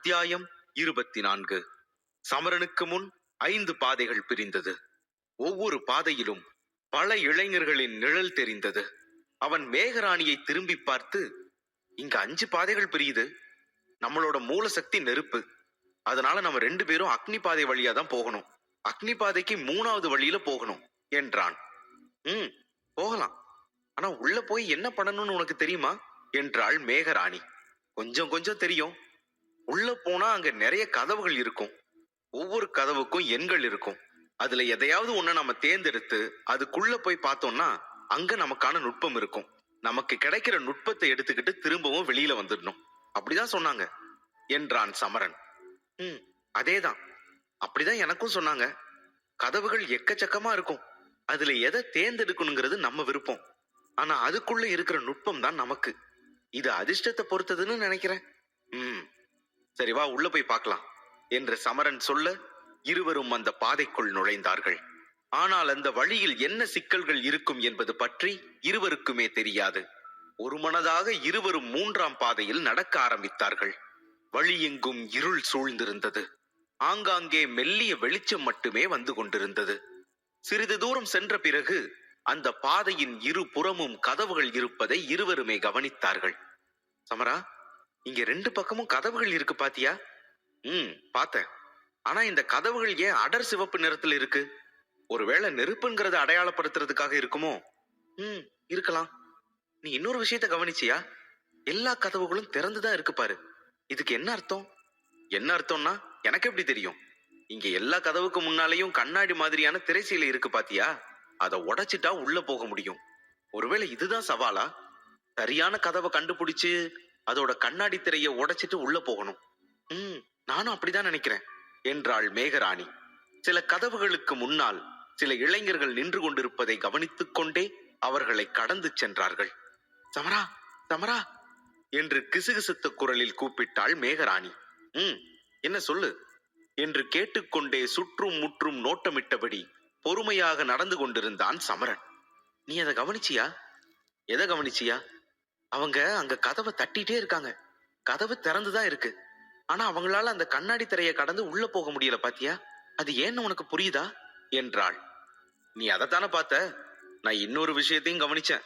அத்தியாயம் 24. சமரனுக்கு முன் 5 பாதைகள் பிரிந்தது. ஒவ்வொரு பாதையிலும் பல இளைஞர்களின் நிழல் தெரிந்தது. அவன் மேகராணியை திரும்பி பார்த்து, இங்க 5 பாதைகள் பிரியுது. நம்மளோட மூல சக்தி நெருப்பு. அதனால நம்ம 2 பேரும் அக்னி பாதை வழியா தான் போகணும். அக்னி பாதைக்கு 3வது வழியில போகணும் என்றான். போகலாம். ஆனா உள்ள போய் என்ன பண்ணணும்னு உனக்கு தெரியுமா என்றாள் மேகராணி. கொஞ்சம் கொஞ்சம் தெரியும். உள்ள போனா அங்க நிறைய கதவுகள் இருக்கும். ஒவ்வொரு கதவுக்கும் எண்கள் இருக்கும். அதுல எதையாவது ஒண்ணு நம்ம தேர்ந்தெடுத்து அதுக்குள்ள போய் பார்த்தோம்னா அங்க நமக்கான நுட்பம் இருக்கும். நமக்கு கிடைக்கிற நுட்பத்தை எடுத்துக்கிட்டு திரும்பவும் வெளியில வந்துடணும். அப்படிதான் சொன்னாங்க என்றான் சமரன். அதேதான், அப்படிதான் எனக்கும் சொன்னாங்க. கதவுகள் எக்கச்சக்கமா இருக்கும். அதுல எதை தேர்ந்தெடுக்கணுங்கிறது நம்ம விருப்பம். ஆனா அதுக்குள்ள இருக்கிற நுட்பம் தான் நமக்கு. இது அதிர்ஷ்டத்தை பொறுத்ததுன்னு நினைக்கிறேன். சரி வா, உள்ள போய் பார்க்கலாம் என்று சமரன் சொல்ல இருவரும் அந்த பாதைக்குள் நுழைந்தார்கள். ஆனால் அந்த வழியில் என்ன சிக்கல்கள் இருக்கும் என்பது பற்றி இருவருக்குமே தெரியாது. ஒரு மனதாக இருவரும் 3ஆம் பாதையில் நடக்க ஆரம்பித்தார்கள். வழி எங்கும் இருள் சூழ்ந்திருந்தது. ஆங்காங்கே மெல்லிய வெளிச்சம் மட்டுமே வந்து கொண்டிருந்தது. சிறிது தூரம் சென்ற பிறகு அந்த பாதையின் இரு புறமும் கதவுகள் இருப்பதை இருவருமே கவனித்தார்கள். சமரா, இங்க 2 பக்கமும் கதவுகள் இருக்கு பாத்தியா? பார்த்தேன். ஆனா இந்த கதவுகள் ஏன் அடர் சிவப்பு நிறத்துல இருக்கு? ஒருவேளை நெருப்புங்கிறத அடையாளப்படுத்துறதுக்காக இருக்குமோ? இருக்கலாம். நீ இன்னொரு விஷயத்த கவனிச்சியா? எல்லா கதவுகளும் திறந்துதான் இருக்கு பாரு. இதுக்கு என்ன அர்த்தம்? என்ன அர்த்தம்னா எனக்கு எப்படி தெரியும்? இங்க எல்லா கதவுக்கு முன்னாலேயும் கண்ணாடி மாதிரியான திரைசீலை இருக்கு பாத்தியா? அதை உடைச்சிட்டா உள்ள போக முடியும். ஒருவேளை இதுதான் சவாலா? சரியான கதவை கண்டுபிடிச்சு அதோட கண்ணாடி திரையை உடைச்சிட்டு உள்ள போகணும். நானும் அப்படிதான் நினைக்கிறேன் என்றாள் மேகராணி. சில கதவுகளுக்கு முன்னால் சில இளைஞர்கள் நின்று கொண்டிருப்பதை கவனித்துக் கொண்டே அவர்களை கடந்து சென்றார்கள். சமரா, சமரா என்று கிசுகிசுத்த குரலில் கூப்பிட்டாள் மேகராணி. என்ன சொல்லு என்று கேட்டுக்கொண்டே சுற்றும் முற்றும் நோட்டமிட்டபடி பொறுமையாக நடந்து கொண்டிருந்தான் சமரன். நீ அதை கவனிச்சியா? எதை கவனிச்சியா? அவங்க அங்க கதவை தட்டிட்டே இருக்காங்க. கதவு திறந்துதான் இருக்கு. ஆனா அவங்களால அந்த கண்ணாடி திரையை கடந்து உள்ள போக முடியல பாத்தியா? அது ஏன்னு உனக்கு புரியுதா என்றாள். நீ அதைத்தானே பார்த்த? நான் இன்னொரு விஷயத்தையும் கவனிச்சேன்.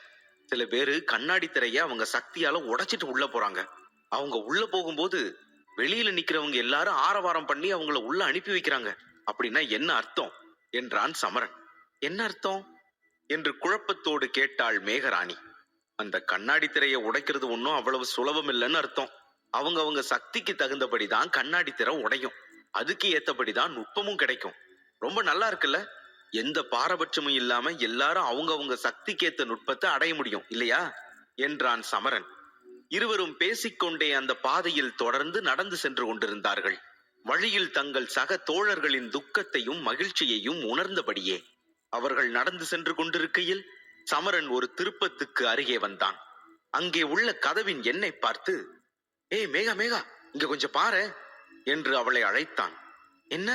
சில பேரு கண்ணாடி திரைய அவங்க சக்தியால உடைச்சிட்டு உள்ள போறாங்க. அவங்க உள்ள போகும்போது வெளியில நிக்கிறவங்க எல்லாரும் ஆரவாரம் பண்ணி அவங்கள உள்ள அனுப்பி வைக்கிறாங்க. அப்படின்னா என்ன அர்த்தம் என்றான் சமரன். என்ன அர்த்தம் என்று குழப்பத்தோடு கேட்டாள் மேகராணி. அந்த கண்ணாடி திரையை உடைக்கிறது ஒன்னும் அவ்வளவு சுலபம் இல்லைன்னு அர்த்தம். அவங்க சக்திக்கு தகுந்தபடிதான் கண்ணாடி திரை உடையும். அதுக்கு ஏத்தபடிதான் நுட்பமும் கிடைக்கும். ரொம்ப நல்லா இருக்குல்ல? எந்த பாரபட்சமும் இல்லாம எல்லாரும் அவங்க சக்திக்கேத்த நுட்பத்தை அடைய முடியும் இல்லையா என்றான் சமரன். இருவரும் பேசிக்கொண்டே அந்த பாதையில் தொடர்ந்து நடந்து சென்று கொண்டிருந்தார்கள். வழியில் தங்கள் சக தோழர்களின் துக்கத்தையும் மகிழ்ச்சியையும் உணர்ந்தபடியே அவர்கள் நடந்து சென்று கொண்டிருக்கையில் சமரன் ஒரு திருப்பத்துக்கு அருகே வந்தான். அங்கே உள்ள கதவின் எண்ணை பார்த்து, ஏய் மேகா மேகா, இங்க கொஞ்சம் பாரு என்று அவளை அழைத்தான். என்ன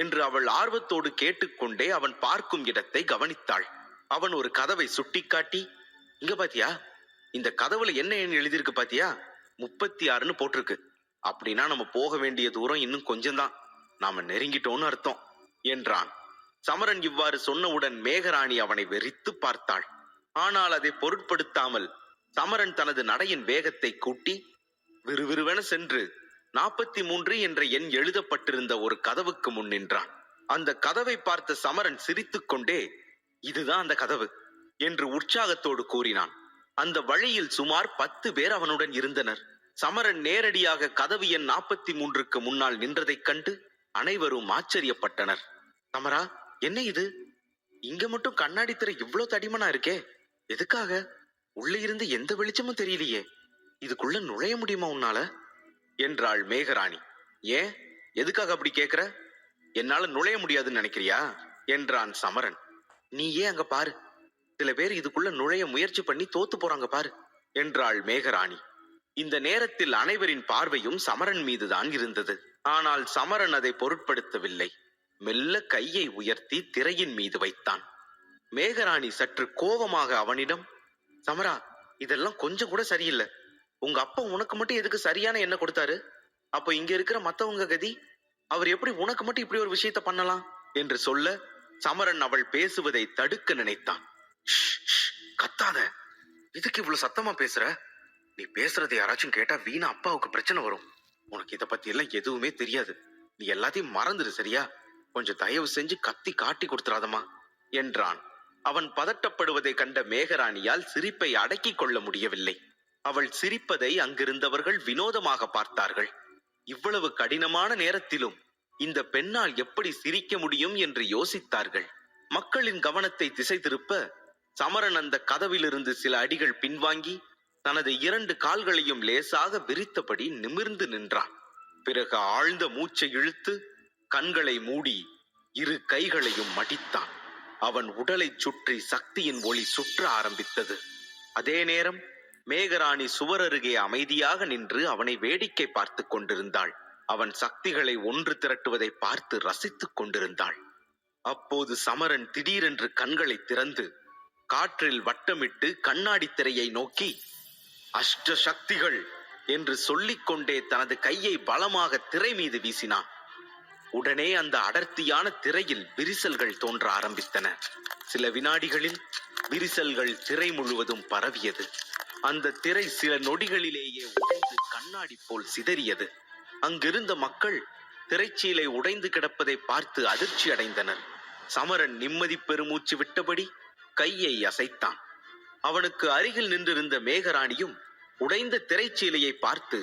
என்று அவள் ஆர்வத்தோடு கேட்டுக்கொண்டே அவன் பார்க்கும் இடத்தை கவனித்தாள். அவன் ஒரு கதவை சுட்டிக்காட்டி, இங்க பாத்தியா? இந்த கதவுல என்ன எண் எழுதியிருக்கு பாத்தியா? 36ன்னு போட்டிருக்கு. அப்படின்னா நம்ம போக வேண்டிய தூரம் இன்னும் கொஞ்சம்தான். நாம நெருங்கிட்டோன்னு அர்த்தம் என்றான். சமரன் இவ்வாறு சொன்னவுடன் மேகராணி அவனை வெறித்து பார்த்தாள். ஆனால் அதை பொருட்படுத்தாமல் சமரன் தனது நடையின் வேகத்தை கூட்டி விறுவிறுவென சென்று 43 என்ற எண் எழுதப்பட்டிருந்த ஒரு கதவுக்கு முன் நின்றான். அந்த கதவை பார்த்த சமரன் சிரித்துக் கொண்டே, இதுதான் அந்த கதவு என்று உற்சாகத்தோடு கூறினான். அந்த வழியில் சுமார் 10 பேர் அவனுடன் இருந்தனர். சமரன் நேரடியாக கதவு எண் 43க்கு முன்னால் நின்றதைக் கண்டு அனைவரும் ஆச்சரியப்பட்டனர். சமரா, என்ன இது? இங்க மட்டும் கண்ணாடி திரை இவ்வளவு தடிமனா இருக்கே. எதுக்காக? உள்ள இருந்து எந்த வெளிச்சமும் தெரியலையே. இதுக்குள்ள நுழைய முடியுமா உன்னால என்றாள் மேகராணி. ஏன், எதுக்காக அப்படி கேக்குற? என்னால நுழைய முடியாதுன்னு நினைக்கிறியா என்றான் சமரன். நீ ஏன் அங்க பாரு. சில பேர் இதுக்குள்ள நுழைய முயற்சி பண்ணி தோத்து போறாங்க பாரு என்றாள் மேகராணி. இந்த நேரத்தில் அனைவரின் பார்வையும் சமரன் மீதுதான் இருந்தது. ஆனால் சமரன் அதை பொருட்படுத்தவில்லை. மெல்ல கையை உயர்த்தி திரையின் மீது வைத்தான். மேகராணி சற்று கோபமாக அவனிடம், சமரா, இதெல்லாம் கொஞ்சம் கூட சரியில்லை. உங்க அப்பா உனக்கு மட்டும் எதுக்கு சரியான எண்ணெய் கொடுத்தாரு? அப்ப இங்க இருக்கிற மத்தவங்க கதி? அவர் எப்படி உனக்கு மட்டும் இப்படி ஒரு விஷயத்த பண்ணலாம் என்று சொல்ல சமரன் அவள் பேசுவதை தடுக்க நினைத்தான். கத்தாத, இதுக்கு இவ்வளவு சத்தமா பேசுற? நீ பேசுறதை யாராச்சும் கேட்டா வீணா அப்பாவுக்கு பிரச்சனை வரும். உனக்கு இத பத்தி எல்லாம் எதுவுமே தெரியாது. நீ எல்லாத்தையும் மறந்துடு, சரியா? கொஞ்சம் தயவு செஞ்சு கத்தி காட்டி கொடுத்துறாதமா என்றான். அவன் பதட்டப்படுவதை கண்ட மேகராணியால் சிரிப்பை அடக்கிக் கொள்ள முடியவில்லை. அவள் சிரிப்பதை அங்கிருந்தவர்கள் வினோதமாக பார்த்தார்கள். இவ்வளவு கடினமான நேரத்திலும் இந்த பெண்ணால் எப்படி சிரிக்க முடியும் என்று யோசித்தார்கள். மக்களின் கவனத்தை திசை திருப்ப சமரன் அந்த கதவிலிருந்து சில அடிகள் பின்வாங்கி தனது 2 கால்களையும் லேசாக விரித்தபடி நிமிர்ந்து நின்றான். பிறகு ஆழ்ந்த மூச்சை இழுத்து கண்களை மூடி 2 கைகளையும் மடித்தான். அவன் உடலை சுற்றி சக்தியின் ஒளி சுற்ற ஆரம்பித்தது. அதே நேரம் மேகராணி சுவர் அருகே அமைதியாக நின்று அவனை வேடிக்கை பார்த்து கொண்டிருந்தாள். அவன் சக்திகளை ஒன்று திரட்டுவதை பார்த்து ரசித்துக் கொண்டிருந்தாள். அப்போது சமரன் திடீரென்று கண்களை திறந்து காற்றில் வட்டமிட்டு கண்ணாடி திரையை நோக்கி அஷ்ட சக்திகள் என்று சொல்லிக்கொண்டே தனது கையை பலமாக திரை மீது வீசினான். உடனே அந்த அடர்த்தியான திரையில் விரிசல்கள் தோன்ற ஆரம்பித்தன. சில வினாடிகளில் விரிசல்கள் திரை முழுவதும் பரவியது. அந்த திரை சில நொடிகளிலேயே உடைந்து கண்ணாடி போல் சிதறியது. அங்கிருந்த மக்கள் திரைச்சீலை உடைந்து கிடப்பதை பார்த்து அதிர்ச்சி அடைந்தனர். சமரன் நிம்மதி பெருமூச்சு விட்டபடி கையை அசைத்தான். அவனுக்கு அருகில் நின்றிருந்த மேகராணியும் உடைந்த திரைச்சீலையை பார்த்து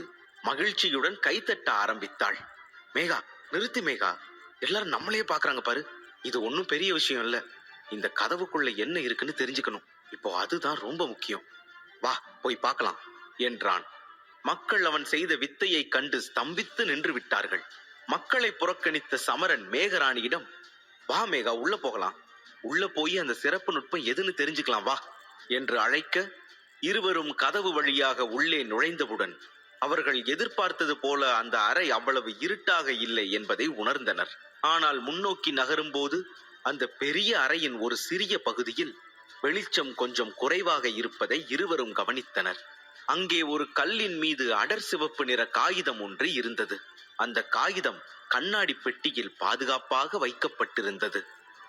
மகிழ்ச்சியுடன் கைத்தட்ட ஆரம்பித்தாள். மேகா, நிறுத்து மேகா, எல்லாரும் நம்மளையே பாக்குறாங்க பாரு. இது ஒன்னும் பெரிய விஷயம் இல்ல. இந்த கதவுக்குள்ள என்ன இருக்குன்னு தெரிஞ்சுக்கணும். இப்போ அதுதான் ரொம்ப முக்கியம். வா, போய் பார்க்கலாம் என்றான். மக்கள் அவன் செய்த வித்தையை கண்டு ஸ்தம்பித்து நின்று விட்டார்கள். மக்களை புறக்கணித்த சமரன் மேகராணியிடம், வா மேகா, உள்ள போகலாம். உள்ள போய் அந்த சிறப்பு நுட்பம் எதுன்னு தெரிஞ்சுக்கலாம் வா என்று அழைக்க இருவரும் கதவு வழியாக உள்ளே நுழைந்தவுடன் அவர்கள் எதிர்பார்த்தது போல அந்த அறை அவ்வளவு இருட்டாக இல்லை என்பதை உணர்ந்தனர். ஆனால் முன்னோக்கி நகரும் போது அந்த பெரிய அறையின் ஒரு சிறிய பகுதியில் வெளிச்சம் கொஞ்சம் குறைவாக இருப்பதை இருவரும் கவனித்தனர். அங்கே ஒரு கல்லின் மீது அடர் சிவப்பு நிற காகிதம் ஒன்று இருந்தது. அந்த காகிதம் கண்ணாடி பெட்டியில் பாதுகாப்பாக வைக்கப்பட்டிருந்தது.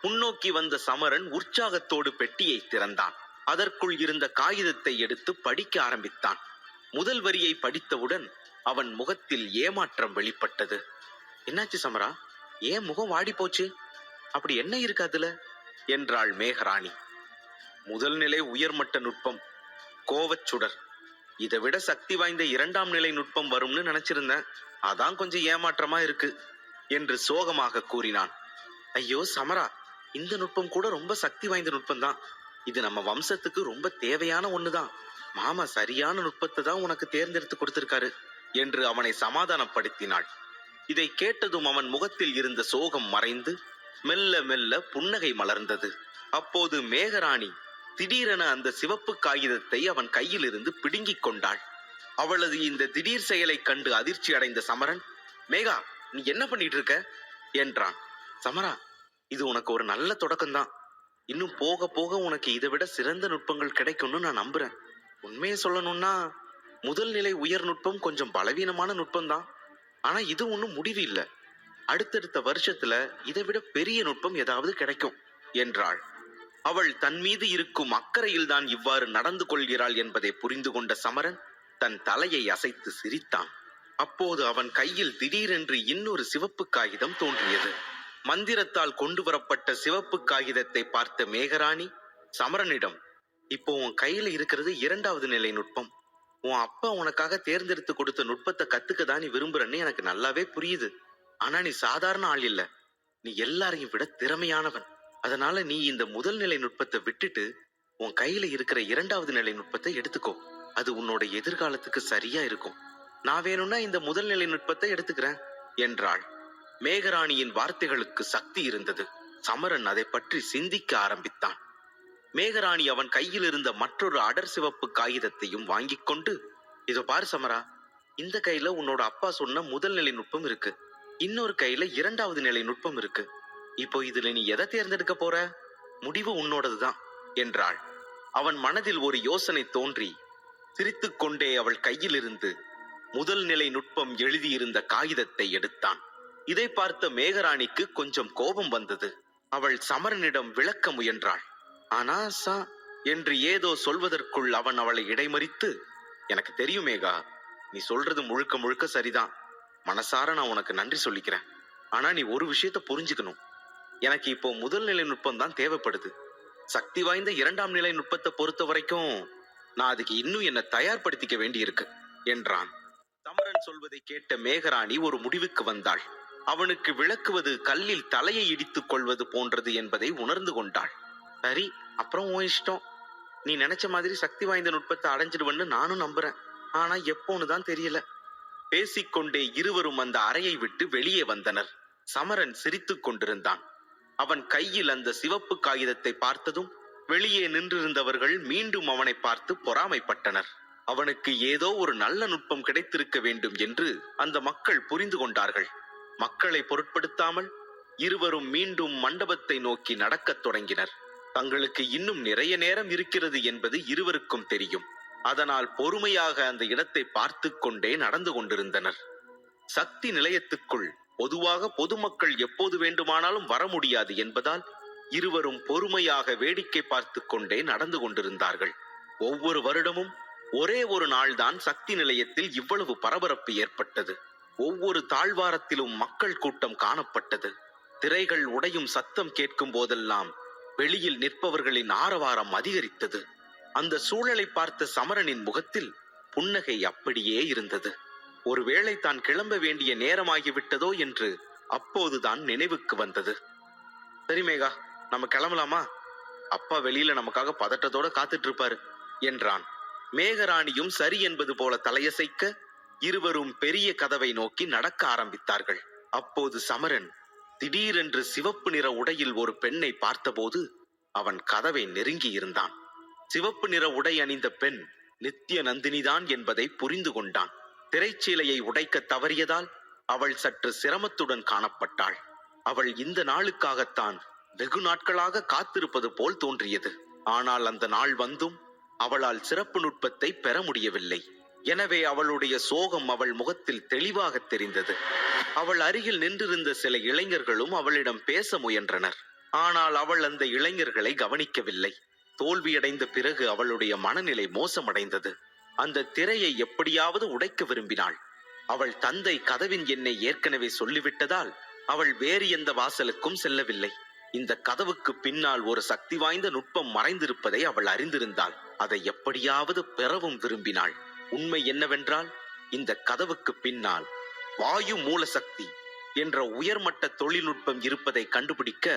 முன்னோக்கி வந்த சமரன் உற்சாகத்தோடு பெட்டியை திறந்தான். அதற்குள் இருந்த காகிதத்தை எடுத்து படிக்க ஆரம்பித்தான். முதல் வரியை படித்தவுடன் அவன் முகத்தில் ஏமாற்றம் வெளிப்பட்டது. என்னாச்சு சமரா, ஏன் முகம் வாடி போச்சு? அப்படி என்ன இருக்கு அதுல என்றாள் மேகராணி. முதல் நிலை உயர்மட்ட நுட்பம், கோவச்சுடர். இதை விட சக்தி வாய்ந்த 2ஆம் நிலை நுட்பம் வரும்னு நினைச்சிருந்தேன். அதான் கொஞ்சம் ஏமாற்றமா இருக்கு என்று சோகமாக கூறினான். ஐயோ சமரா, இந்த நுட்பம் கூட ரொம்ப சக்தி வாய்ந்த நுட்பம் தான். இது நம்ம வம்சத்துக்கு ரொம்ப தேவையான ஒண்ணுதான். மாமா சரியான நுட்பத்தை தான் உனக்கு தேர்ந்தெடுத்து கொடுத்திருக்காரு என்று அவனை சமாதானப்படுத்தினாள். இதை கேட்டதும் அவன் முகத்தில் இருந்த சோகம் மறைந்து மெல்ல மெல்ல புன்னகை மலர்ந்தது. அப்போது மேகராணி திடீரென அந்த சிவப்பு காகிதத்தை அவன் கையில் இருந்து பிடுங்கிக் கொண்டாள். அவளது இந்த திடீர் செயலை கண்டு அதிர்ச்சி அடைந்த சமரன், மேகா, நீ என்ன பண்ணிட்டு இருக்க என்றான். சமரா, இது உனக்கு ஒரு நல்ல தொடக்கம்தான். இன்னும் போக போக உனக்கு இதை விட சிறந்த நுட்பங்கள் கிடைக்கும்னு நான் நம்புறேன். உண்மையை சொல்லணும்னா முதல் நிலை உயர் நுட்பம் கொஞ்சம் பலவீனமான நுட்பம்தான். ஆனா இது ஒன்னும் முடிவு இல்லை. அடுத்தடுத்த வருஷத்துல இதை விட பெரிய நுட்பம் ஏதாவது கிடைக்கும் என்றாள். அவள் தன் மீது இருக்கும் அக்கறையில் தான் இவ்வாறு நடந்து கொள்கிறாள் என்பதை புரிந்து கொண்ட சமரன் தன் தலையை அசைத்து சிரித்தான். அப்போது அவன் கையில் திடீரென்று இன்னொரு சிவப்பு காகிதம் தோன்றியது. மந்திரத்தால் கொண்டு வரப்பட்ட சிவப்பு காகிதத்தை பார்த்த மேகராணி சமரனிடம், இப்போ உன் கையில இருக்கிறது 2வது நிலை நுட்பம். உன் அப்பா உனக்காக தேர்ந்தெடுத்து கொடுத்த நுட்பத்தை கத்துக்க தான் நீ விரும்புறன்னு எனக்கு நல்லாவே புரியுது. ஆனா நீ சாதாரண ஆள் இல்ல. நீ எல்லாரையும் விட திறமையானவன். அதனால நீ இந்த முதல் நிலை நுட்பத்தை விட்டுட்டு உன் கையில இருக்கிற 2வது நிலை நுட்பத்தை எடுத்துக்கோ. அது உன்னோட எதிர்காலத்துக்கு சரியா இருக்கும். நான் வேணும்னா இந்த முதல் நிலை நுட்பத்தை எடுத்துக்கிறேன் என்றாள். மேகராணியின் வார்த்தைகளுக்கு சக்தி இருந்தது. சமரன் அதை பற்றி சிந்திக்க ஆரம்பித்தான். மேகராணி அவன் கையில் இருந்த மற்றொரு அடர் சிவப்பு காகிதத்தையும் வாங்கிக் கொண்டு, இதோ பாரு சமரா, இந்த கையில உன்னோட அப்பா சொன்ன முதல் நிலை நுட்பம் இருக்கு. இன்னொரு கையில 2வது நிலை நுட்பம் இருக்கு. இப்போ இதுல நீ எதை தேர்ந்தெடுக்க போற? முடிவு உன்னோடதுதான் என்றாள். அவன் மனதில் ஒரு யோசனை தோன்றி சிரித்துக்கொண்டே அவள் கையிலிருந்து முதல் நிலை நுட்பம் எழுதியிருந்த காகிதத்தை எடுத்தான். இதை பார்த்த மேகராணிக்கு கொஞ்சம் கோபம் வந்தது. அவள் சமரனிடம் விளக்க முயன்றாள். ஆனா என்று ஏதோ சொல்வதற்குள் அவன் அவளை இடைமறித்து, எனக்கு தெரியும் மேகா, நீ சொல்றது முழுக்க முழுக்க சரிதான். மனசார நான் உனக்கு நன்றி சொல்லிக்கிறேன். ஆனா நீ ஒரு விஷயத்த புரிஞ்சுக்கணும். எனக்கு இப்போ முதல் நிலை நுட்பம் தான் தேவைப்படுது. சக்தி வாய்ந்த இரண்டாம் நிலை நுட்பத்தை பொறுத்த வரைக்கும் நான் அதுக்கு இன்னும் என்ன தயார்படுத்திக்க வேண்டியிருக்கு என்றான். சமரன் சொல்வதை கேட்ட மேகராணி ஒரு முடிவுக்கு வந்தாள். அவனுக்கு விளக்குவது கல்லில் தலையை இடித்துக் கொள்வது போன்றது என்பதை உணர்ந்து கொண்டாள். சரி, அப்புறம் உன் இஷ்டம். நீ நினைச்ச மாதிரி சக்தி வாய்ந்த நுட்பத்தை அடைஞ்சிடுவன்னு நானும் நம்புறேன். ஆனா எப்போன்னு தான் தெரியல. பேசிக்கொண்டே இருவரும் அந்த அறையை விட்டு வெளியே வந்தனர். சமரன் சிரித்துக் கொண்டிருந்தான். அவன் கையில் அந்த சிவப்பு காகிதத்தை பார்த்ததும் வெளியே நின்றிருந்தவர்கள் மீண்டும் அவனை பார்த்து பொறாமைப்பட்டனர். அவனுக்கு ஏதோ ஒரு நல்ல நுட்பம் கிடைத்திருக்க வேண்டும் என்று அந்த மக்கள் புரிந்து கொண்டார்கள். மக்களை பொருட்படுத்தாமல் இருவரும் மீண்டும் மண்டபத்தை நோக்கி நடக்கத் தொடங்கினர். தங்களுக்கு இன்னும் நிறைய நேரம் இருக்கிறது என்பது இருவருக்கும் தெரியும். அதனால் பொறுமையாக அந்த இடத்தை பார்த்து கொண்டே நடந்து கொண்டிருந்தனர். சக்தி நிலையத்துக்குள் பொதுவாக பொதுமக்கள் எப்போது வேண்டுமானாலும் வர முடியாது என்பதால் இருவரும் பொறுமையாக வேடிக்கை பார்த்து கொண்டே நடந்து கொண்டிருந்தார்கள். ஒவ்வொரு வருடமும் ஒரே ஒரு நாள்தான் சக்தி நிலையத்தில் இவ்வளவு பரபரப்பு ஏற்பட்டது. ஒவ்வொரு தாழ்வாரத்திலும் மக்கள் கூட்டம் காணப்பட்டது. திரைகள் உடையும் சத்தம் கேட்கும் போதெல்லாம் வெளியில் நிற்பவர்களின் ஆரவாரம் அதிகரித்தது. அந்த சூழலை பார்த்த சமரனின் முகத்தில் புன்னகை அப்படியே இருந்தது. ஒருவேளை தான் கிளம்ப வேண்டிய நேரமாகிவிட்டதோ என்று அப்போதுதான் நினைவுக்கு வந்தது. சரி மேகா, நம்ம கிளம்பலாமா? அப்பா வெளியில நமக்காக பதட்டத்தோட காத்துட்டு இருப்பாரு என்றான். மேகராணியும் சரி என்பது போல தலையசைக்க இருவரும் பெரிய கதவை நோக்கி நடக்க ஆரம்பித்தார்கள். அப்போது சமரன் திடீரென்று சிவப்பு நிற உடையில் ஒரு பெண்ணை பார்த்தபோது அவன் கதவை நெருங்கி இருந்தான். சிவப்பு நிற உடை அணிந்த பெண் நித்திய நந்தினிதான் என்பதை புரிந்து கொண்டான். திரைச்சீலையை உடைக்க தவறியதால் அவள் சற்று சிரமத்துடன் காணப்பட்டாள். அவள் இந்த நாளுக்காகத்தான் வெகு நாட்களாக காத்திருப்பது போல் தோன்றியது. ஆனால் அந்த நாள் வந்தும் அவளால் சிறப்பு நுட்பத்தை பெற முடியவில்லை. எனவே அவளுடைய சோகம் அவள் முகத்தில் தெளிவாக தெரிந்தது. அவள் அருகில் நின்றிருந்த சில இளைஞர்களும் அவளிடம் பேச முயன்றனர். ஆனால் அவள் அந்த இளைஞர்களை கவனிக்கவில்லை. தோல்வியடைந்த பிறகு அவளுடைய மனநிலை மோசமடைந்தது. அந்த திரையை எப்படியாவது உடைக்க விரும்பினாள். அவள் தந்தை கதவின் எண்ணை ஏற்கனவே சொல்லிவிட்டதால் அவள் வேறு எந்த வாசலுக்கும் செல்லவில்லை. இந்த கதவுக்கு பின்னால் ஒரு சக்தி வாய்ந்த நுட்பம் மறைந்திருப்பதை அவள் அறிந்திருந்தாள். அதை எப்படியாவது பெறவும் விரும்பினாள். உண்மை என்னவென்றால், இந்த கதவுக்கு பின்னால் வாயு மூலசக்தி என்ற உயர்மட்ட தொழில்நுட்பம் இருப்பதை கண்டுபிடிக்க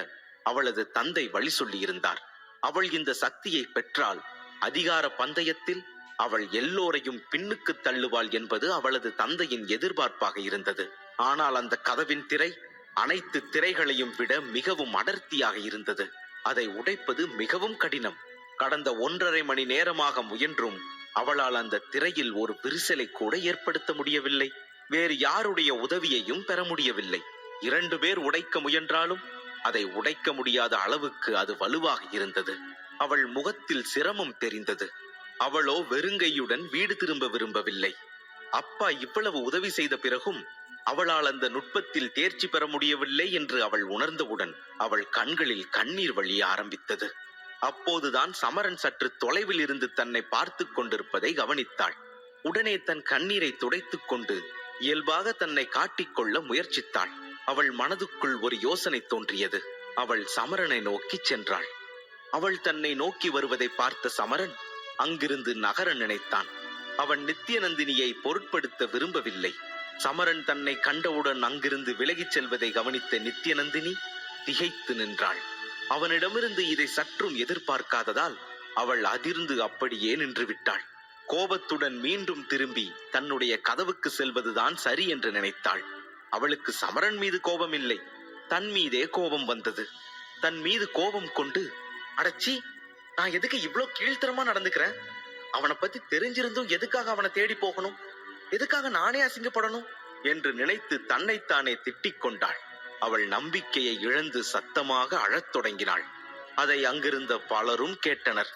அவளது தந்தை வழி சொல்லியிருந்தார். அவள் இந்த சக்தியை பெற்றால் அதிகார பந்தயத்தில் அவள் எல்லோரையும் பின்னுக்கு தள்ளுவாள் என்பது அவளது தந்தையின் எதிர்பார்ப்பாக இருந்தது. ஆனால் அந்த கதவின் திரை அனைத்து திரைகளையும் விட மிகவும் அடர்த்தியாக இருந்தது. அதை உடைப்பது மிகவும் கடினம். கடந்த 1.5 மணி நேரமாக முயன்றும் அவளால் அந்த திரையில் ஒரு விரிசலை கூட ஏற்படுத்த முடியவில்லை. வேறு யாருடைய உதவியையும் பெற முடியவில்லை. 2 பேர் உடைக்க முயன்றாலும் அதை உடைக்க முடியாத அளவுக்கு அது வலுவாக இருந்தது. அவள் முகத்தில் சிரமம் தெரிந்தது. அவளோ வெறுங்கையுடன் வீடு திரும்ப விரும்பவில்லை. அப்பா இவ்வளவு உதவி செய்த பிறகும் அவளால் அந்த நுட்பத்தில் தேர்ச்சி பெற முடியவில்லை என்று அவள் உணர்ந்தவுடன் அவள் கண்களில் கண்ணீர் வழிய ஆரம்பித்தது. அப்போதுதான் சமரன் சற்று தொலைவில் இருந்து தன்னை பார்த்து கொண்டிருப்பதை கவனித்தாள். உடனே தன் கண்ணீரை துடைத்துக் கொண்டு இயல்பாக தன்னை காட்டிக்கொள்ள முயற்சித்தாள். அவள் மனதுக்குள் ஒரு யோசனை தோன்றியது. அவள் சமரனை நோக்கி சென்றாள். அவள் தன்னை நோக்கி வருவதை பார்த்த சமரன் அங்கிருந்து நகர நினைத்தான். அவன் நித்யநந்தினியை பொருட்படுத்த விரும்பவில்லை. சமரன் தன்னை கண்டவுடன் அங்கிருந்து விலகிச் செல்வதை கவனித்த நித்யநந்தினி திகைத்து நின்றாள். அவனிடமிருந்து இதை சற்றும் எதிர்பார்க்காததால் அவள் அதிர்ந்து அப்படியே நின்று விட்டாள். கோபத்துடன் மீண்டும் திரும்பி தன்னுடைய கதவுக்கு செல்வதுதான் சரி என்று நினைத்தாள். அவளுக்கு சமரன் மீது கோபம் இல்லை, தன் மீதே கோபம் வந்தது. தன் மீது கோபம் கொண்டு, அடச்சி, நான் எதுக்கு இவ்வளோ கீழ்த்தரமா நடந்துக்கிறேன்? அவனை பத்தி தெரிஞ்சிருந்தும் எதுக்காக அவனை தேடி போகணும்? எதுக்காக நானே அசிங்கப்படணும் என்று நினைத்து தன்னைத்தானே திட்டிக் கொண்டாள். அவள் நம்பிக்கையை இழந்து சத்தமாக அழத் தொடங்கினாள். அதை அங்கிருந்த பலரும் கேட்டனர்.